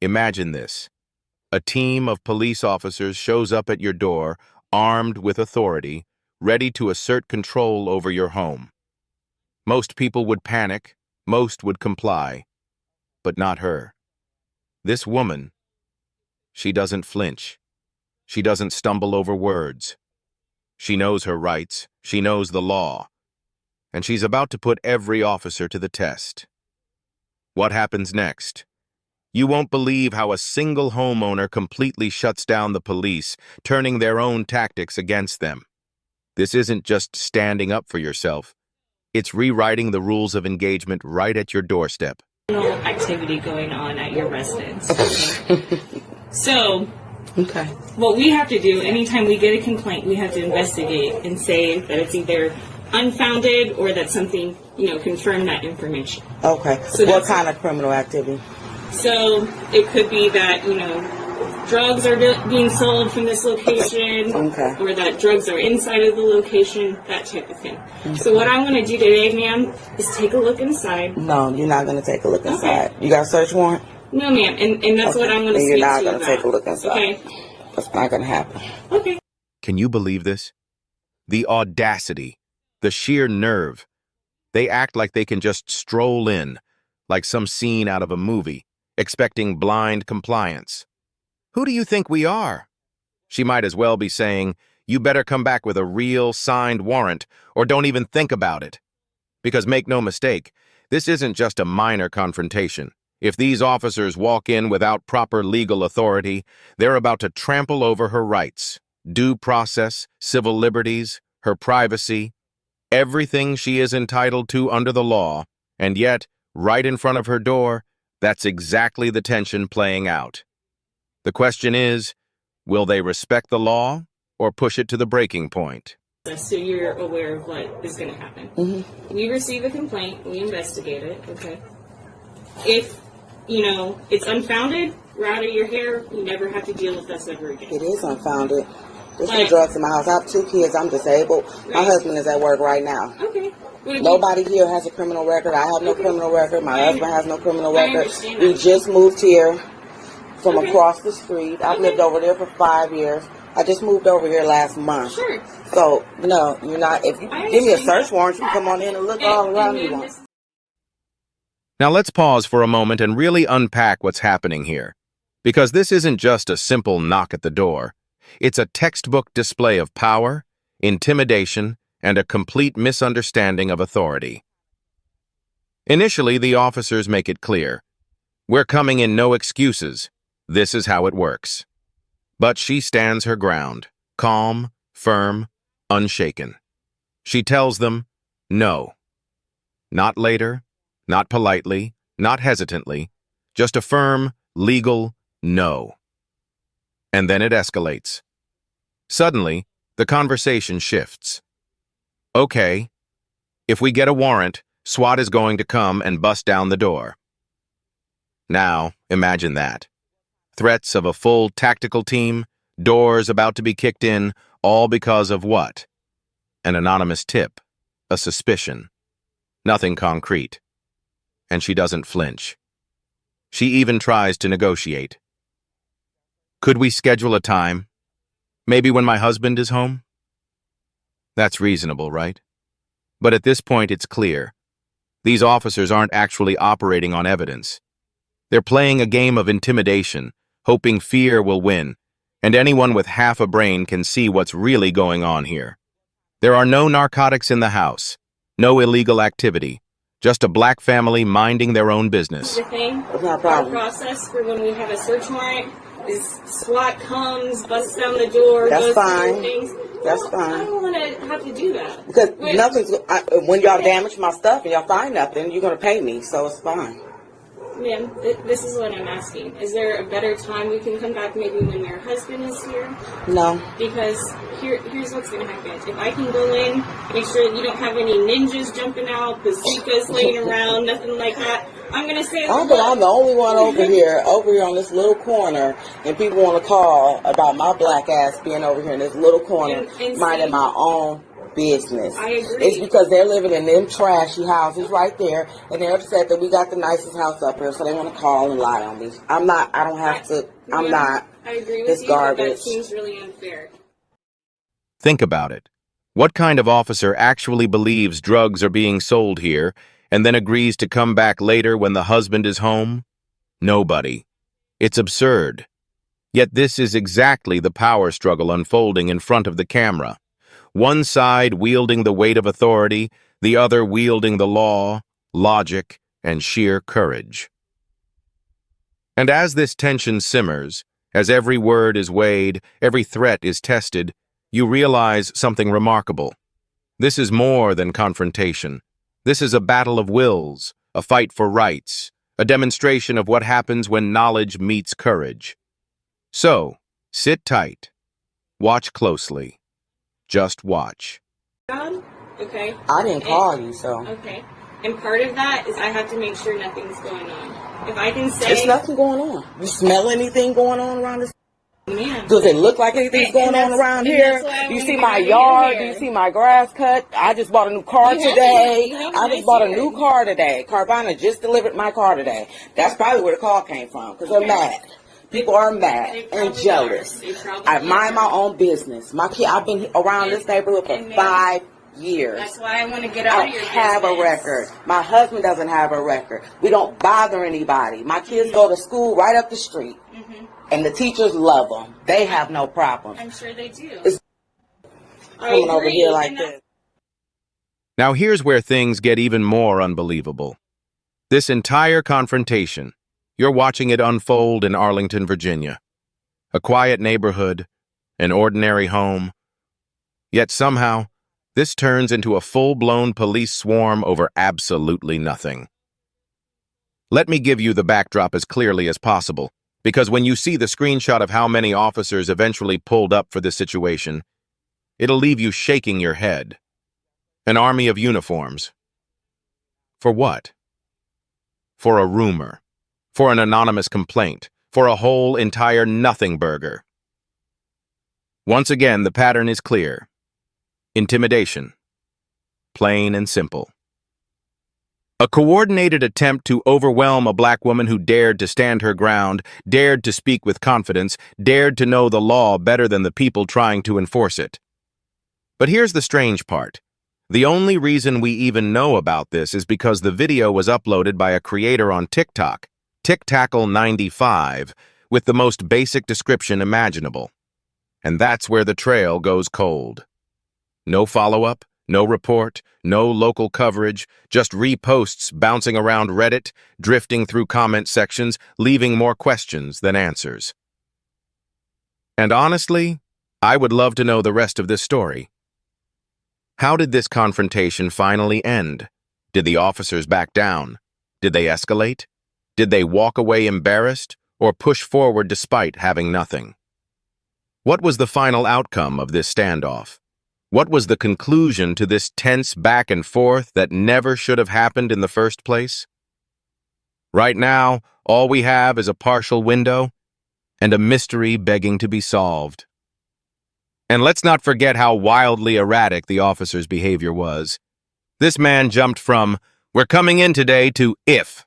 Imagine this. A team of police officers shows up at your door, armed with authority, ready to assert control over your home. Most people would panic, most would comply, but not her. This woman, she doesn't flinch. She doesn't stumble over words. She knows her rights, she knows the law, and she's about to put every officer to the test. What happens next? You won't believe how a single homeowner completely shuts down the police, turning their own tactics against them. This isn't just standing up for yourself. It's rewriting the rules of engagement right at your doorstep. Activity going on at your residence. Okay. Okay. What we have to do, anytime we get a complaint, we have to investigate and say that it's either unfounded or that something, confirm that information. Okay. So what kind of criminal activity? So it could be that, drugs are being sold from this location, Okay. or that drugs are inside of the location, that type of thing. Okay. So what I'm going to do today, ma'am, is take a look inside. No, you're not going to take a look inside. Okay. You got a search warrant? No, ma'am, and that's what I'm going to speak to you about. You're not going to take a look inside. Okay. That's not going to happen. Okay. Can you believe this? The audacity, the sheer nerve. They act like they can just stroll in, like some scene out of a movie, expecting blind compliance. Who do you think we are? She might as well be saying, you better come back with a real signed warrant, or don't even think about it. Because make no mistake, this isn't just a minor confrontation. If these officers walk in without proper legal authority, they're about to trample over her rights, due process, civil liberties, her privacy, everything she is entitled to under the law, and yet, right in front of her door, that's exactly the tension playing out. The question is, will they respect the law or push it to the breaking point? So you're aware of what is going to happen. Mm-hmm. We receive a complaint, we investigate it, okay? If, it's unfounded, we're out of your hair, you never have to deal with us ever again. It is unfounded. There's no drugs in my house. I have 2 kids. I'm disabled. Right. My husband is at work right now. Okay. Nobody here has a criminal record. I have no criminal record. My husband has no criminal record. Understand We that. just moved here from Okay. across the street. I've lived over there for 5 years. I just moved over here last month. Sure. So, no, you're not. If you give me a search warrant, you can come on in and look all around you want. Now let's pause for a moment and really unpack what's happening here. Because this isn't just a simple knock at the door. It's a textbook display of power, intimidation, and a complete misunderstanding of authority. Initially, the officers make it clear. We're coming in no excuses. This is how it works. But she stands her ground, calm, firm, unshaken. She tells them, no. Not later, not politely, not hesitantly, just a firm, legal no. And then it escalates. Suddenly, the conversation shifts. Okay, if we get a warrant, SWAT is going to come and bust down the door. Now, imagine that. Threats of a full tactical team, doors about to be kicked in, all because of what? An anonymous tip, a suspicion. Nothing concrete. And she doesn't flinch. She even tries to negotiate. Could we schedule a time? Maybe when my husband is home? That's reasonable, right? But at this point, it's clear. These officers aren't actually operating on evidence. They're playing a game of intimidation, hoping fear will win, and anyone with half a brain can see what's really going on here. There are no narcotics in the house, no illegal activity, just a black family minding their own business. The thing, That's not a our problem. process for when we have a search warrant is SWAT comes, busts down the door, That's does fine. certain things. That's I fine. don't want to have to do that. Because Wait. nothing's, when y'all damage my stuff and y'all find nothing, you're going to pay me, so it's fine. Ma'am, this is what I'm asking. Is there a better time we can come back, maybe when your husband is here? No. Because here's what's going to happen. If I can go in, make sure you don't have any ninjas jumping out, bazookas laying around, nothing like that, I'm going to say... I'm the only one over here on this little corner, and people want to call about my black ass being over here in this little corner, And minding my own business. I agree. It's because they're living in them trashy houses right there, and they're upset that we got the nicest house up here, so they want to call and lie on me. I'm not. I don't have to. I'm not. I agree with This you, garbage. but that seems really unfair. Think about it. What kind of officer actually believes drugs are being sold here and then agrees to come back later when the husband is home? Nobody. It's absurd. Yet this is exactly the power struggle unfolding in front of the camera. One side wielding the weight of authority, the other wielding the law, logic, and sheer courage. And as this tension simmers, as every word is weighed, every threat is tested, you realize something remarkable. This is more than confrontation. This is a battle of wills, a fight for rights, a demonstration of what happens when knowledge meets courage. So, sit tight. Watch closely. Just watch. Okay. I didn't call you, so. Okay. And part of that is I have to make sure nothing's going on. If I can say... There's nothing going on. You smell anything going on around this? Man. Does it look like anything's going on around here? Do you see my yard? Do you see my grass cut? I just bought a new car today. I just bought a new car today. Carvana just delivered my car today. That's probably where the call came from, because they're mad. People are mad and jealous. I mind my own business. My kid, I've been around this neighborhood for 5 years. That's why I want to get out of your business. I don't have a record. My husband doesn't have a record. We don't bother anybody. My kids go to school right up the street. And the teachers love them. They have no problem. I'm sure they do. It's coming over here like this. Now here's where things get even more unbelievable. This entire confrontation, you're watching it unfold in Arlington, Virginia. A quiet neighborhood, an ordinary home. Yet somehow, this turns into a full-blown police swarm over absolutely nothing. Let me give you the backdrop as clearly as possible, because when you see the screenshot of how many officers eventually pulled up for this situation, it'll leave you shaking your head. An army of uniforms. For what? For a rumor. For an anonymous complaint. For a whole entire nothing burger. Once again, the pattern is clear. Intimidation. Plain and simple. A coordinated attempt to overwhelm a black woman who dared to stand her ground, dared to speak with confidence, dared to know the law better than the people trying to enforce it. But here's the strange part. The only reason we even know about this is because the video was uploaded by a creator on TikTok, TikTackle95, with the most basic description imaginable. And that's where the trail goes cold. No follow-up, no report, no local coverage, just reposts bouncing around Reddit, drifting through comment sections, leaving more questions than answers. And honestly, I would love to know the rest of this story. How did this confrontation finally end? Did the officers back down? Did they escalate? Did they walk away embarrassed or push forward despite having nothing? What was the final outcome of this standoff? What was the conclusion to this tense back and forth that never should have happened in the first place? Right now, all we have is a partial window and a mystery begging to be solved. And let's not forget how wildly erratic the officer's behavior was. This man jumped from, "We're coming in today," to, "If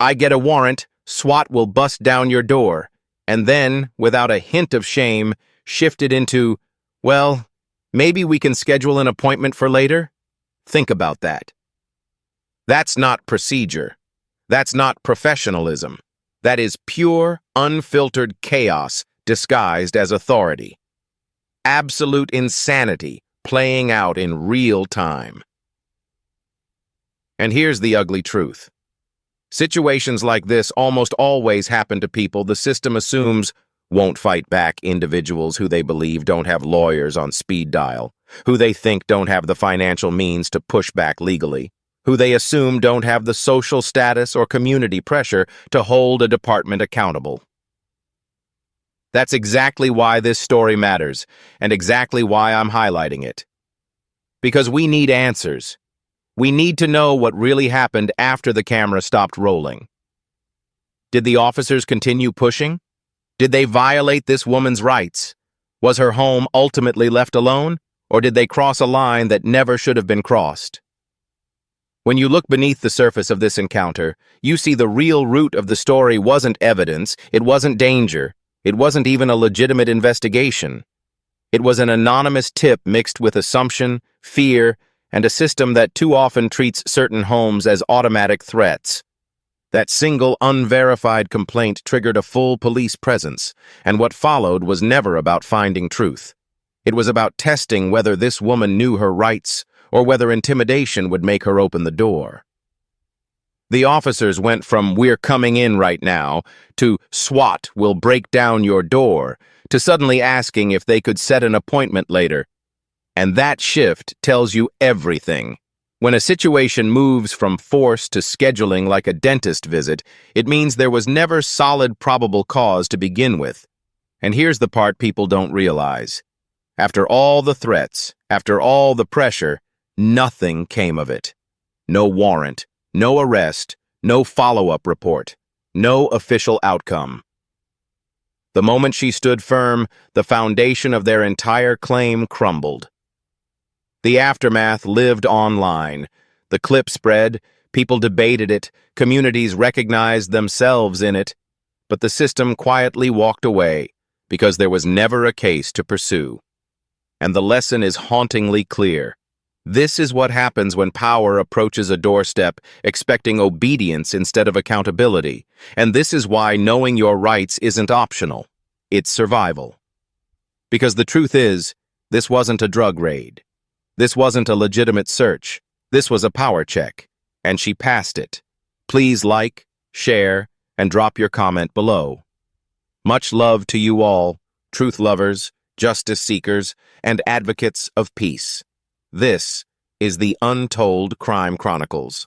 I get a warrant, SWAT will bust down your door," and then, without a hint of shame, shifted into, "Well, maybe we can schedule an appointment for later?" Think about that. That's not procedure. That's not professionalism. That is pure, unfiltered chaos disguised as authority. Absolute insanity playing out in real time. And here's the ugly truth. Situations like this almost always happen to people the system assumes won't fight back, individuals who they believe don't have lawyers on speed dial, who they think don't have the financial means to push back legally, who they assume don't have the social status or community pressure to hold a department accountable. That's exactly why this story matters, and exactly why I'm highlighting it. Because we need answers. We need to know what really happened after the camera stopped rolling. Did the officers continue pushing? Did they violate this woman's rights? Was her home ultimately left alone? Or did they cross a line that never should have been crossed? When you look beneath the surface of this encounter, you see the real root of the story wasn't evidence, it wasn't danger, it wasn't even a legitimate investigation. It was an anonymous tip mixed with assumption, fear, and a system that too often treats certain homes as automatic threats. That single unverified complaint triggered a full police presence, and what followed was never about finding truth. It was about testing whether this woman knew her rights or whether intimidation would make her open the door. The officers went from "we're coming in right now" to "SWAT will break down your door" to suddenly asking if they could set an appointment later. And that shift tells you everything. When a situation moves from force to scheduling like a dentist visit, it means there was never solid probable cause to begin with. And here's the part people don't realize. After all the threats, after all the pressure, nothing came of it. No warrant, no arrest, no follow-up report, no official outcome. The moment she stood firm, the foundation of their entire claim crumbled. The aftermath lived online. The clip spread, people debated it, communities recognized themselves in it, but the system quietly walked away because there was never a case to pursue. And the lesson is hauntingly clear. This is what happens when power approaches a doorstep expecting obedience instead of accountability. And this is why knowing your rights isn't optional. It's survival. Because the truth is, this wasn't a drug raid. This wasn't a legitimate search. This was a power check. And she passed it. Please like, share, and drop your comment below. Much love to you all, truth lovers, justice seekers, and advocates of peace. This is the Untold Crime Chronicles.